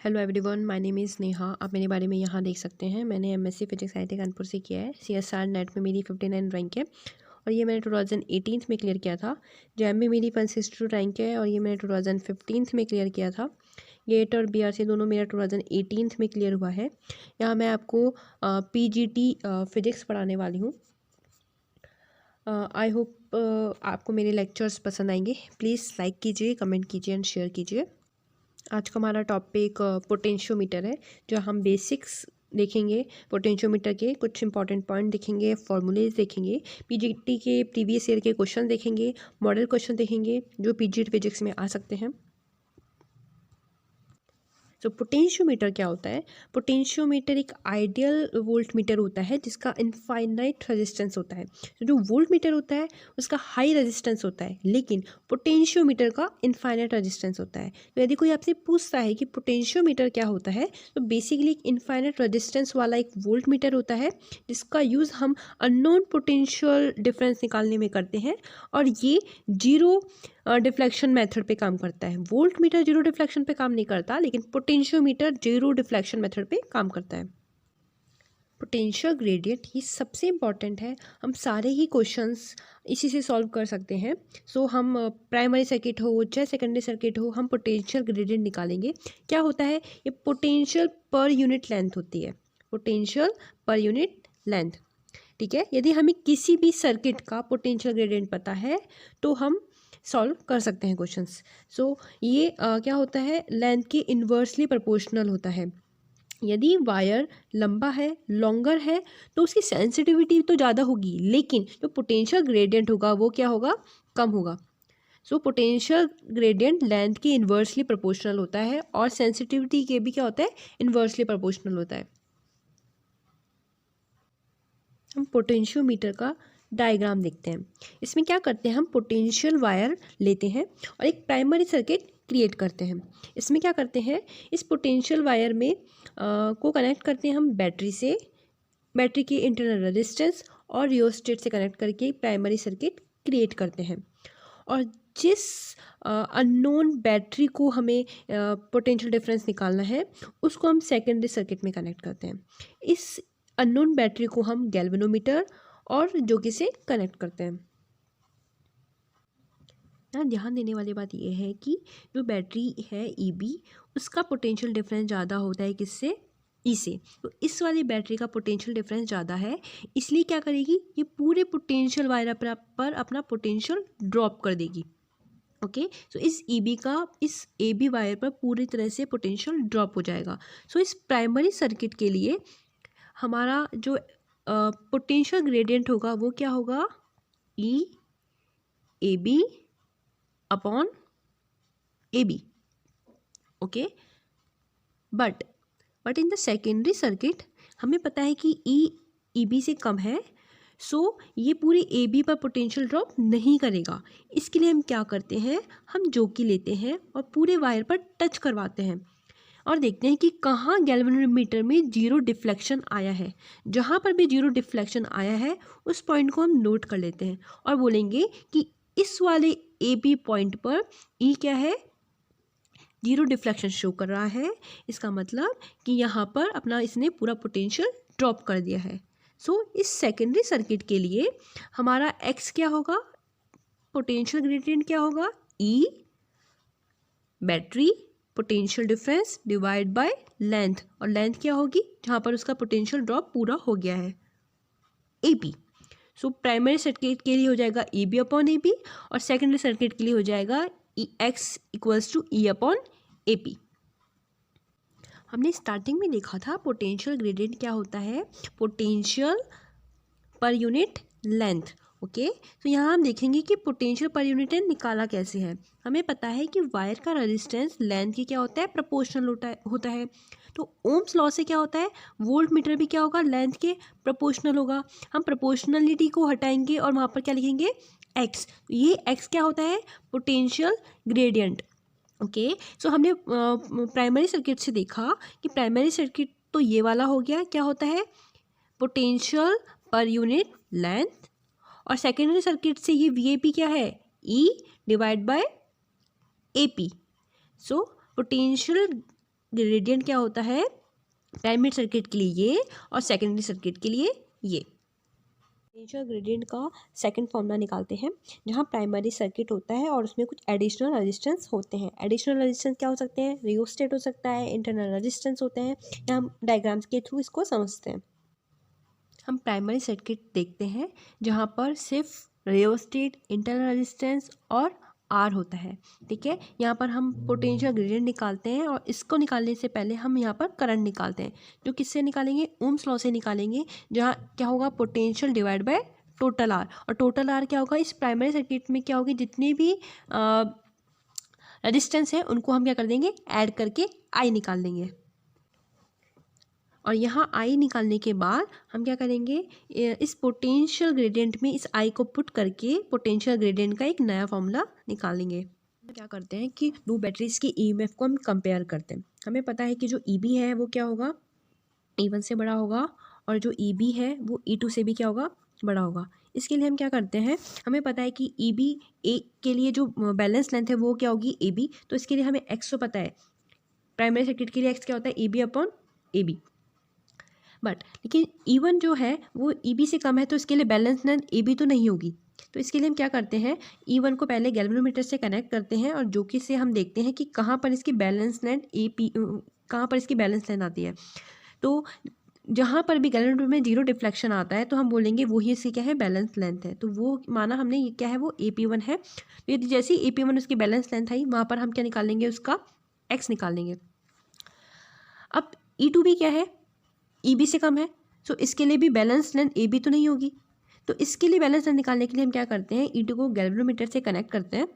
Hello everyone, my name is Neha. आप मेरे बारे में यहाँ देख सकते हैं। मैंने एमएससी फिजिक्स आईआईटी कानपुर से किया है। सीएसआर नेट में मेरी 59 रैंक है और ये मैंने 2018 में क्लियर किया था। जैम में मेरी 162 रैंक है और ये मैंने 2015 में क्लियर किया था। गेट और बीआरसी दोनों मेरा 2018 में क्लियर हुआ है। यहाँ मैं आपको पीजीटी फिजिक्स पढ़ाने वाली हूँ। आई होप आपको मेरे लेक्चर्स पसंद आएंगे। प्लीज़ लाइक कीजिए, कमेंट कीजिए एंड शेयर कीजिए। आज का हमारा टॉपिक पोटेंशियोमीटर है, जो हम बेसिक्स देखेंगे। पोटेंशियोमीटर के कुछ इंपॉर्टेंट पॉइंट देखेंगे, फॉर्मूलेज देखेंगे, पीजीटी के प्रीवियस ईयर के क्वेश्चन देखेंगे, मॉडल क्वेश्चन देखेंगे जो पीजीटी फिजिक्स में आ सकते हैं। तो पोटेंशियोमीटर क्या होता है? पोटेंशियोमीटर एक आइडियल वोल्ट मीटर होता है जिसका इनफाइनाइट रेजिस्टेंस होता है। तो जो वोल्ट मीटर होता है उसका हाई रेजिस्टेंस होता है, लेकिन पोटेंशियोमीटर का इनफाइनाइट रेजिस्टेंस होता है। तो यदि कोई आपसे पूछता है कि पोटेंशियोमीटर क्या होता है, तो बेसिकली एक इनफाइनाइट रेजिस्टेंस वाला एक वोल्ट मीटर होता है जिसका यूज़ हम अननोन पोटेंशियल डिफरेंस निकालने में करते हैं, और ये जीरो डिफ्लेक्शन मेथड पे काम करता है। वोल्ट मीटर जीरो डिफ्लेक्शन पे काम नहीं करता, लेकिन पोटेंशियोमीटर जीरो डिफ्लेक्शन मेथड पे काम करता है। पोटेंशियल ग्रेडियंट ये सबसे इम्पॉर्टेंट है। हम सारे ही क्वेश्चंस इसी से सॉल्व कर सकते हैं। सो हम प्राइमरी सर्किट हो चाहे सेकेंडरी सर्किट हो, हम पोटेंशियल ग्रेडियंट निकालेंगे। क्या होता है? ये पोटेंशियल पर यूनिट लेंथ होती है। पोटेंशियल पर यूनिट लेंथ, ठीक है। यदि हमें किसी भी सर्किट का पोटेंशियल ग्रेडियंट पता है तो हम सॉल्व कर सकते हैं क्वेश्चंस। सो ये क्या होता है? लेंथ के इन्वर्सली प्रोपोर्शनल होता है। यदि वायर लंबा है, लॉन्गर है, तो उसकी सेंसिटिविटी तो ज़्यादा होगी, लेकिन जो पोटेंशियल ग्रेडियंट होगा वो क्या होगा? कम होगा। सो पोटेंशियल ग्रेडियंट लेंथ के इन्वर्सली प्रोपोर्शनल होता है और सेंसिटिविटी के भी क्या होता है? इन्वर्सली प्रोपोर्शनल होता है। हम पोटेंशियोमीटर का डायग्राम देखते हैं। इसमें क्या करते हैं? हम पोटेंशियल वायर लेते हैं और एक प्राइमरी सर्किट क्रिएट करते हैं। इसमें क्या करते हैं? इस पोटेंशियल वायर में को कनेक्ट करते हैं हम बैटरी से। बैटरी की इंटरनल रेजिस्टेंस और रियोस्टेट से कनेक्ट करके प्राइमरी सर्किट क्रिएट करते हैं। और जिस अननोन बैटरी को हमें पोटेंशियल डिफरेंस निकालना है, उसको हम सेकेंडरी सर्किट में कनेक्ट करते हैं। इस अननोन बैटरी को हम गैल्वेनोमीटर और जोकी से कनेक्ट करते हैं। यहाँ ध्यान देने वाली बात यह है कि जो बैटरी है ईबी, उसका पोटेंशियल डिफरेंस ज़्यादा होता है किससे? ई से। तो इस वाली बैटरी का पोटेंशियल डिफरेंस ज़्यादा है, इसलिए क्या करेगी? ये पूरे पोटेंशियल वायर पर अपना पोटेंशियल ड्रॉप कर देगी। ओके, सो इस ईबी का इस एबी वायर पर पूरी तरह से पोटेंशियल ड्रॉप हो जाएगा। सो इस प्राइमरी सर्किट के लिए हमारा जो पोटेंशियल ग्रेडियंट होगा वो क्या होगा? E A B upon A B. Okay, but in the secondary circuit हमें पता है कि ई बी से कम है, सो ये पूरी ए बी पर पोटेंशियल ड्रॉप नहीं करेगा। इसके लिए हम क्या करते हैं? हम जोकी लेते हैं और पूरे वायर पर टच करवाते हैं और देखते हैं कि कहाँ गैल्वेनोमीटर में जीरो डिफ्लेक्शन आया है। जहाँ पर भी जीरो डिफ्लेक्शन आया है उस पॉइंट को हम नोट कर लेते हैं और बोलेंगे कि इस वाले ए बी पॉइंट पर ई क्या है? जीरो डिफ्लेक्शन शो कर रहा है। इसका मतलब कि यहाँ पर अपना इसने पूरा पोटेंशियल ड्रॉप कर दिया है। सो इस सेकेंडरी सर्किट के लिए हमारा एक्स क्या होगा? पोटेंशियल ग्रेडियंट क्या होगा? E battery potential difference divide by length, और लेंथ क्या होगी? जहाँ पर उसका पोटेंशियल ड्रॉप पूरा हो गया है, A B. So primary circuit के लिए हो जाएगा E B upon A B और सेकेंडरी सर्किट के लिए हो जाएगा E X equals to E upon A P. हमने स्टार्टिंग में देखा था पोटेंशियल ग्रेडियंट क्या होता है? Potential per unit length. Okay, तो यहाँ हम देखेंगे कि पोटेंशियल पर यूनिट निकाला कैसे है। हमें पता है कि वायर का रेजिस्टेंस लेंथ की क्या होता है? प्रोपोर्शनल होता है। तो ओम्स लॉ से क्या होता है? वोल्ट मीटर भी क्या होगा? लेंथ के प्रोपोर्शनल होगा। हम प्रोपोर्शनलिटी को हटाएंगे और वहाँ पर क्या लिखेंगे? एक्स। ये एक्स क्या होता है? Potential gradient. ओके, सो हमने प्राइमरी सर्किट से देखा कि प्राइमरी सर्किट तो ये वाला हो गया, क्या होता है? Potential per unit length. और सेकेंडरी सर्किट से ये वी ए पी क्या है? ई divide by A P. So potential gradient क्या होता है प्राइमरी सर्किट के लिए ये और सेकेंडरी सर्किट के लिए ये। पोटेंशियल ग्रेडियंट का सेकंड फॉर्मूला निकालते हैं, जहाँ प्राइमरी सर्किट होता है और उसमें कुछ एडिशनल रेजिस्टेंस होते हैं। एडिशनल रेजिस्टेंस क्या हो सकते हैं, रियोस्टेट हो सकता है, इंटरनल रेजिस्टेंस होते हैं, या हम डायग्राम्स के थ्रू इसको समझते हैं। हम प्राइमरी सर्किट देखते हैं जहाँ पर सिर्फ रियोस्टेट, इंटरनल रेजिस्टेंस और आर होता है, ठीक है। यहाँ पर हम पोटेंशियल ग्रेडियंट निकालते हैं और इसको निकालने से पहले हम यहाँ पर करंट निकालते हैं, जो किससे निकालेंगे, ओम्स लॉ से निकालेंगे, जहाँ क्या होगा potential divide by total R. और टोटल आर क्या होगा, इस प्राइमरी सर्किट में क्या होगी, जितने भी रेजिस्टेंस है उनको हम क्या कर देंगे, ऐड करके आई निकाल देंगे। और यहाँ आई निकालने के बाद हम क्या करेंगे, इस पोटेंशियल ग्रेडियंट में इस आई को पुट करके पोटेंशियल ग्रेडियंट का एक नया फॉर्मूला निकालेंगे। क्या करते हैं कि दो बैटरीज की ईएमएफ को हम कंपेयर करते हैं। हमें पता है कि जो ईबी है वो क्या होगा, E1 से बड़ा होगा, और जो ईबी है वो E2 से भी क्या होगा, बड़ा होगा। इसके लिए हम क्या करते हैं, हमें पता है कि ईबी ए के लिए जो बैलेंस लेंथ है वो क्या होगी, AB। तो इसके लिए हमें एक्स तो पता है, प्राइमरी सर्किट के लिए एक्स क्या होता है, AB अपॉन AB। बट लेकिन E1 जो है वो EB से कम है, तो इसके लिए बैलेंस लेंथ AB तो नहीं होगी। तो इसके लिए हम क्या करते हैं, E1 को पहले गैल्वेनोमीटर से कनेक्ट करते हैं और जो कि से हम देखते हैं कि कहाँ पर इसकी बैलेंस लेंथ कहाँ पर इसकी बैलेंस लेंथ आती है। तो जहाँ पर भी गैल्वेनोमीटर में जीरो डिफ्लेक्शन आता है तो हम बोलेंगे वही इसकी क्या है, बैलेंस लेंथ है। तो वो माना हमने, ये क्या है, वो AP1 है। तो यदि जैसे ही AP1 उसकी बैलेंस लेंथ आई, वहाँ पर हम क्या निकालेंगे, उसका एक्स निकालेंगे। अब E2 भी क्या है, EB से कम है, सो इसके लिए भी बैलेंस लेंथ AB तो नहीं होगी। तो इसके लिए बैलेंस लेंथ निकालने के लिए हम क्या करते हैं, E2 को गैल्वेनोमीटर से कनेक्ट करते हैं।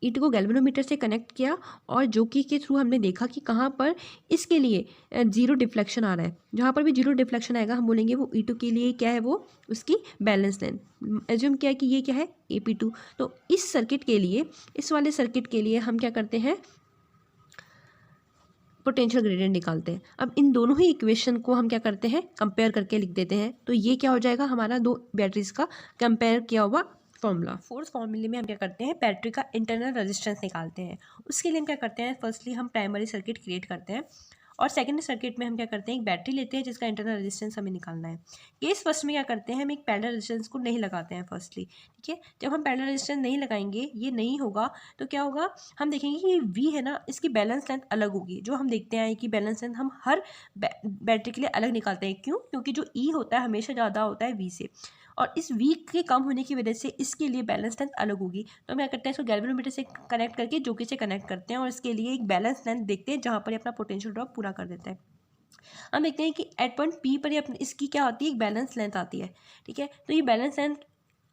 E2 को गैल्वेनोमीटर से कनेक्ट किया और जो कि के थ्रू हमने देखा कि कहाँ पर इसके लिए जीरो डिफ्लेक्शन आ रहा है। जहाँ पर भी जीरो डिफ्लेक्शन आएगा हम बोलेंगे वो E2 के लिए क्या है, वो उसकी बैलेंस लेंथ। एज्यूम किया कि ये क्या है, AP2। तो इस सर्किट के लिए, इस वाले सर्किट के लिए हम क्या करते हैं, पोटेंशियल ग्रेडियंट निकालते हैं। अब इन दोनों ही इक्वेशन को हम क्या करते हैं, कंपेयर करके लिख देते हैं। तो ये क्या हो जाएगा, हमारा दो बैटरीज का कंपेयर किया हुआ फॉर्मूला। फोर्थ फॉर्मूले में हम क्या करते हैं, बैटरी का इंटरनल रेजिस्टेंस निकालते हैं। उसके लिए हम क्या करते हैं, फर्स्टली हम प्राइमरी सर्किट क्रिएट करते हैं और सेकेंडरी सर्किट में हम क्या करते हैं, एक बैटरी लेते हैं जिसका इंटरनल रेजिस्टेंस हमें निकालना है। केस फर्स्ट में क्या करते हैं, हम एक पैरेलल रेजिस्टेंस को नहीं लगाते हैं फर्स्टली, ठीक है। जब हम पैरेलल रेजिस्टेंस नहीं लगाएंगे, ये नहीं होगा, तो क्या होगा, हम देखेंगे कि ये V है ना, इसकी बैलेंस लेंथ अलग होगी। जो हम देखते हैं कि बैलेंस लेंथ हम हर बैटरी के लिए अलग निकालते हैं। क्यों, क्योंकि जो E होता है हमेशा ज़्यादा होता है V से, और इस V के कम होने की वजह से इसके लिए बैलेंस लेंथ अलग होगी। तो हम क्या करते हैं, इसको गैल्वेनोमीटर से कनेक्ट करके जोकी से कनेक्ट करते हैं और इसके लिए एक बैलेंस लेंथ देखते हैं जहाँ पर ये अपना पोटेंशियल ड्रॉप पूरा कर देता है। हम देखते हैं कि एट पॉइंट P पर ये इसकी क्या होती है, एक बैलेंस लेंथ आती है, ठीक है। तो ये बैलेंस लेंथ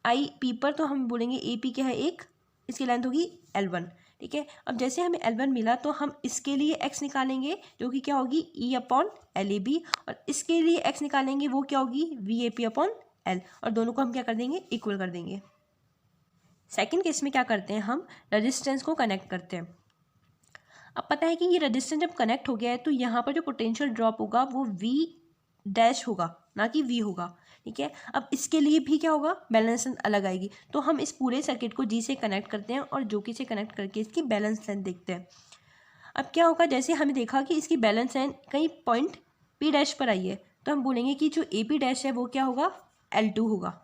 IP पर, तो हम बोलेंगे AP क्या है, एक, इसकी लेंथ होगी L1, ठीक है। अब जैसे हमें L1 मिला तो हम इसके लिए x निकालेंगे जो कि क्या होगी, E अपॉन LAB, और इसके लिए x निकालेंगे वो क्या होगी, VAP अपॉन L, और दोनों को हम क्या कर देंगे, इक्वल कर देंगे। सेकेंड केस में क्या करते हैं, हम रेजिस्टेंस को कनेक्ट करते हैं। अब पता है कि ये रेजिस्टेंस जब कनेक्ट हो गया है तो यहाँ पर जो पोटेंशियल ड्रॉप होगा वो V डैश होगा, ना कि V होगा, ठीक है। अब इसके लिए भी क्या होगा, बैलेंस लेंथ अलग आएगी। तो हम इस पूरे सर्किट को G से कनेक्ट करते हैं और जोकी से कनेक्ट करके इसकी बैलेंस लेंथ देखते हैं। अब क्या होगा, जैसे हमें देखा कि इसकी बैलेंस लेंथ कहीं पॉइंट P डैश पर आई है, तो हम बोलेंगे कि जो AP डैश है वो क्या होगा, L2 होगा।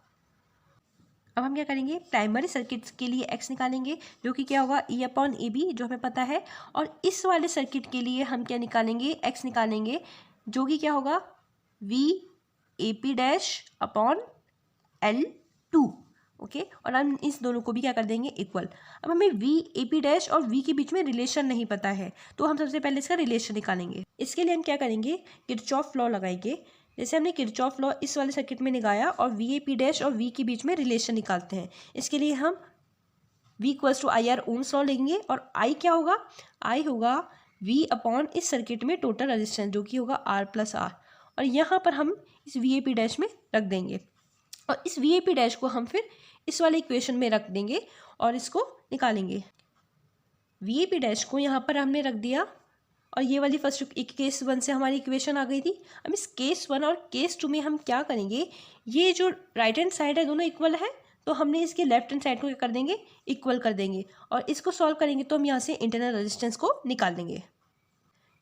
अब हम क्या करेंगे, प्राइमरी सर्किट के लिए x निकालेंगे जो कि क्या होगा, E अपॉन AB, जो हमें पता है। और इस वाले सर्किट के लिए हम क्या निकालेंगे, x निकालेंगे जो कि क्या होगा, VAP dash upon L2, okay. और हम इस दोनों को भी क्या कर देंगे, इक्वल। अब हमें VAP डैश और V के बीच में रिलेशन नहीं पता है, तो हम सबसे पहले इसका रिलेशन निकालेंगे। इसके लिए हम क्या करेंगे, किरचॉफ लॉ लगाएंगे। जैसे हमने किरचॉफ लॉ इस वाले सर्किट में लगाया और VAP डैश और V के बीच में रिलेशन निकालते हैं। इसके लिए हम V equals to IR Ohm's law लेंगे और I क्या होगा, I होगा V अपॉन इस सर्किट में टोटल रेजिस्टेंस जो कि होगा R प्लस R, और यहाँ पर हम इस VAP डैश में रख देंगे और इस VAP डैश को हम फिर इस वाले इक्वेशन में रख देंगे और इसको निकालेंगे। VAP डैश को यहाँ पर हमने रख दिया और ये वाली फर्स्ट केस 1 से हमारी इक्वेशन आ गई थी। अब इस केस 1 और केस 2 में हम क्या करेंगे, ये जो राइट हैंड साइड है दोनों इक्वल है, तो हमने इसके लेफ्ट हैंड साइड को क्या कर देंगे, इक्वल कर देंगे, और इसको सॉल्व करेंगे तो हम यहाँ से इंटरनल रेजिस्टेंस को निकाल देंगे।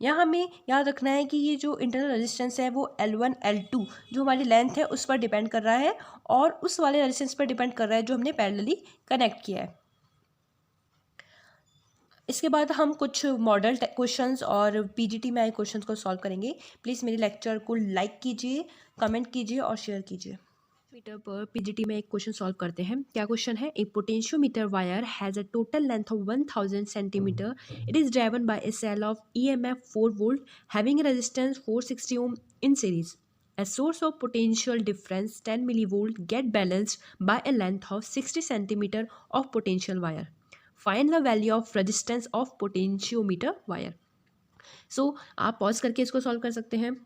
यहाँ हमें याद रखना है कि ये जो इंटरनल रेजिस्टेंस है वो L1 L2 जो हमारी लेंथ है उस पर डिपेंड कर रहा है, और उस वाले रेजिस्टेंस पर डिपेंड कर रहा है जो हमने पैरेलली कनेक्ट किया है। इसके बाद हम कुछ मॉडल क्वेश्चंस और पीजीटी में आए क्वेश्चंस को सॉल्व करेंगे। प्लीज़ मेरे लेक्चर को लाइक कीजिए, कमेंट कीजिए और शेयर कीजिए। मीटर पर पीजीटी में एक क्वेश्चन सॉल्व करते हैं। क्या क्वेश्चन है, a potentiometer wire has a total length of 1000 centimetre, it is driven by a cell of EMF 4 volt having resistance 460 ohm in series. A source of potential difference 10 millivolt get balanced by a length of 60 centimeter of potential wire. Find the value of resistance of potentiometer wire. So आप pause करके इसको solve कर सकते हैं।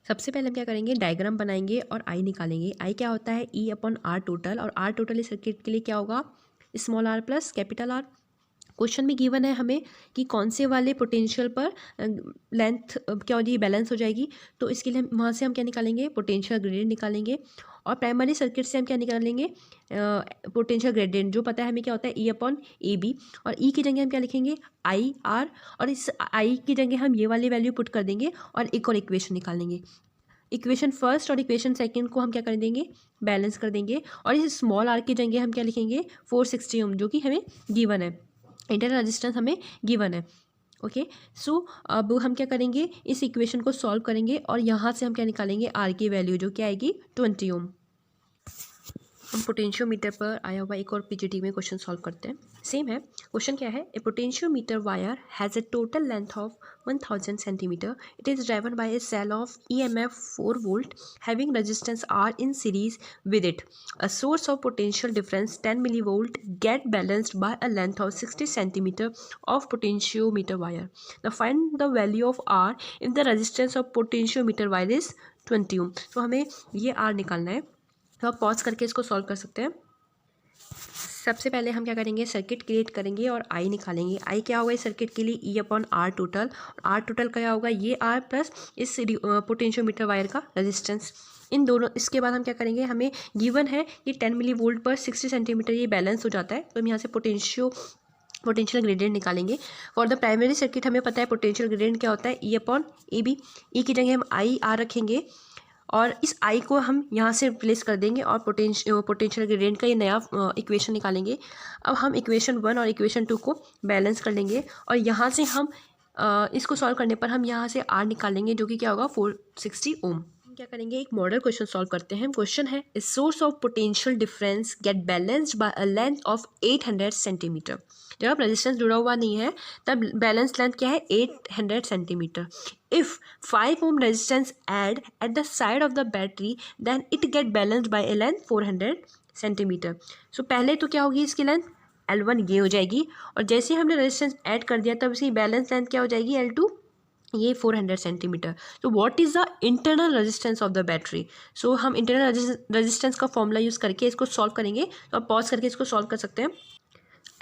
सबसे पहले हम क्या करेंगे, डायग्राम बनाएंगे और आई निकालेंगे। आई क्या होता है, E/R टोटल, और R टोटल इस सर्किट के लिए क्या होगा, small r plus capital R। Question में गिवन है हमें कि कौन से वाले पोटेंशियल पर लेंथ क्या हो जाएगी, बैलेंस हो जाएगी। तो इसके लिए वहाँ से हम क्या निकालेंगे, पोटेंशियल ग्रेडियंट निकालेंगे, और प्राइमरी सर्किट से हम क्या निकालेंगे, पोटेंशियल ग्रेडियंट जो पता है हमें क्या होता है E/AB, और E की जगह हम क्या लिखेंगे IR, और इस I की जगह हम ये वाली वैल्यू पुट कर देंगे और एक और इक्वेशन निकालेंगे। इक्वेशन फर्स्ट और इक्वेशन सेकंड को हम क्या कर देंगे, बैलेंस कर देंगे, और इस स्मॉल r की जगह हम क्या लिखेंगे 460 ओम जो कि हमें गिवन है, इंटरनल रेजिस्टेंस हमें गिवन है। ओके, सो अब हम क्या करेंगे, इस इक्वेशन को सॉल्व करेंगे और यहाँ से हम क्या निकालेंगे, R की वैल्यू जो क्या आएगी 20 ओम। हम पोटेंशियोमीटर पर आया हुआ एक और पीजीटी में क्वेश्चन सॉल्व करते हैं। सेम है, क्वेश्चन क्या है, a potentiometer wire has a total length of 1000 centimetre, it is driven by a cell of EMF 4 volt having resistance R in series with it. A source of potential difference 10 millivolt get balanced by a length of 60 centimeter of potentiometer wire. Now find the value of R if the resistance of potentiometer wire is 20 ohm. तो हमें ये R निकालना है, तो आप pause करके इसको solve कर सकते हैं। सबसे पहले हम क्या करेंगे, सर्किट क्रिएट करेंगे और आई निकालेंगे। आई क्या होगा इस सर्किट के लिए, E/R टोटल, R टोटल क्या होगा, ये R प्लस इस पोटेंशियोमीटर वायर का रेजिस्टेंस, इन दोनों। इसके बाद हम क्या करेंगे, हमें गिवन है कि 10 मिलीवोल्ट पर 60 सेंटीमीटर ये बैलेंस हो जाता है, तो हम यहाँ से पोटेंशियल ग्रेडियंट निकालेंगे। फॉर द प्राइमरी सर्किट हमें पता है पोटेंशियल ग्रेडियंट क्या होता है, E/AB। ई की जगह हम IR रखेंगे और इस आई को हम यहाँ से रिप्लेस कर देंगे और पोटेंशियल ग्रेडियंट का ये नया इक्वेशन निकालेंगे। अब हम इक्वेशन 1 और इक्वेशन 2 को बैलेंस कर लेंगे, और यहाँ से हम इसको सॉल्व करने पर हम यहाँ से R निकालेंगे जो कि क्या होगा 460 ओम। क्या करेंगे, एक मॉडल क्वेश्चन सॉल्व करते हैं। क्वेश्चन है, a source of potential difference get balanced by a length of 800 centimetre. जब आप रेजिस्टेंस जुड़ा हुआ नहीं है तब बैलेंस लेंथ क्या है 800 centimetre. If 5 ohm resistance add at the side of the battery then it get balanced by a length 400 centimetre. So पहले तो क्या होगी इसकी लेंथ L1 ये हो जाएगी, और जैसे ही हमने रेजिस्टेंस ऐड कर दिया तब इसकी बैलेंस लेंथ क्या हो जाएगी L2 ये 400 सेंटीमीटर। तो what is the internal resistance of the battery. So हम इंटरनल रेजिस्टेंस का फॉर्मूला यूज़ करके इसको सॉल्व करेंगे, तो आप पॉज करके इसको सॉल्व कर सकते हैं।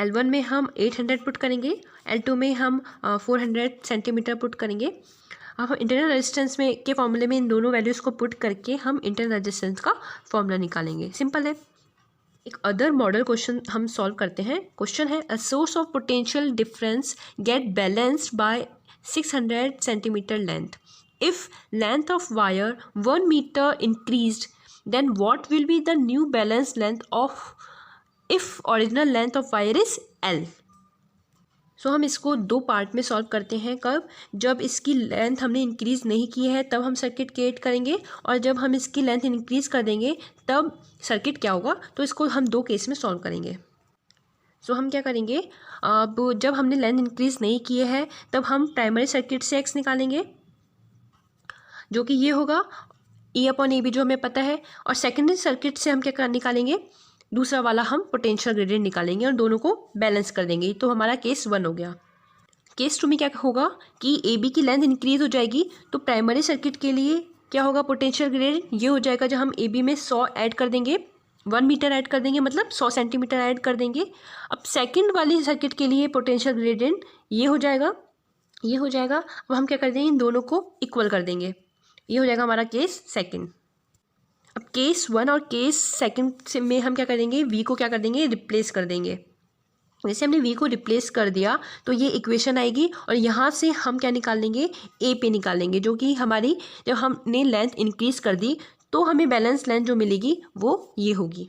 L1 में हम 800 पुट करेंगे, L2 में हम 400 सेंटीमीटर पुट करेंगे। अब हम इंटरनल रेजिस्टेंस में के फॉर्मूले में इन दोनों वैल्यूज़ को पुट करके हम इंटरनल रेजिस्टेंस का फॉर्मूला निकालेंगे। सिंपल है। एक अदर मॉडल क्वेश्चन हम सॉल्व करते हैं। क्वेश्चन है, a source of potential difference get balanced by 600 centimeter length. If length of wire 1 meter increased, then what will be the new balance length of if original length of wire is L? सो हम इसको दो part में solve करते हैं। कब, जब इसकी length हमने इंक्रीज़ नहीं की है तब हम सर्किट क्रिएट करेंगे, और जब हम इसकी लेंथ इंक्रीज़ कर देंगे तब सर्किट क्या होगा। तो इसको हम दो केस में सॉल्व करेंगे। सो हम क्या करेंगे, अब जब हमने लेंथ इंक्रीज़ नहीं किए है तब हम प्राइमरी सर्किट से X निकालेंगे जो कि ये होगा E/AB जो हमें पता है, और सेकेंडरी सर्किट से हम क्या निकालेंगे, दूसरा वाला हम पोटेंशियल ग्रेडियंट निकालेंगे और दोनों को बैलेंस कर देंगे। तो हमारा केस 1 हो गया। केस 2 में क्या होगा कि AB की लेंथ इंक्रीज़ हो जाएगी, तो प्राइमरी सर्किट के लिए क्या होगा, पोटेंशियल ग्रेडियंट ये हो जाएगा जब हम AB में 100 ऐड कर देंगे, 1 मीटर ऐड कर देंगे, मतलब 100 सेंटीमीटर ऐड कर देंगे। अब सेकंड वाली सर्किट के लिए पोटेंशियल ग्रेडियंट ये हो जाएगा, ये हो जाएगा। अब हम क्या कर देंगे, इन दोनों को इक्वल कर देंगे। ये हो जाएगा हमारा केस सेकंड। अब केस 1 और केस 2 में हम क्या करेंगे, वी को क्या कर देंगे, रिप्लेस कर देंगे। जैसे हमने वी को रिप्लेस कर दिया तो ये इक्वेशन आएगी और यहाँ से हम क्या निकाल लेंगे, ए पे निकाल लेंगे, जो कि हमारी जब हमने लेंथ इंक्रीज कर दी तो हमें बैलेंस लेंथ जो मिलेगी वो ये होगी।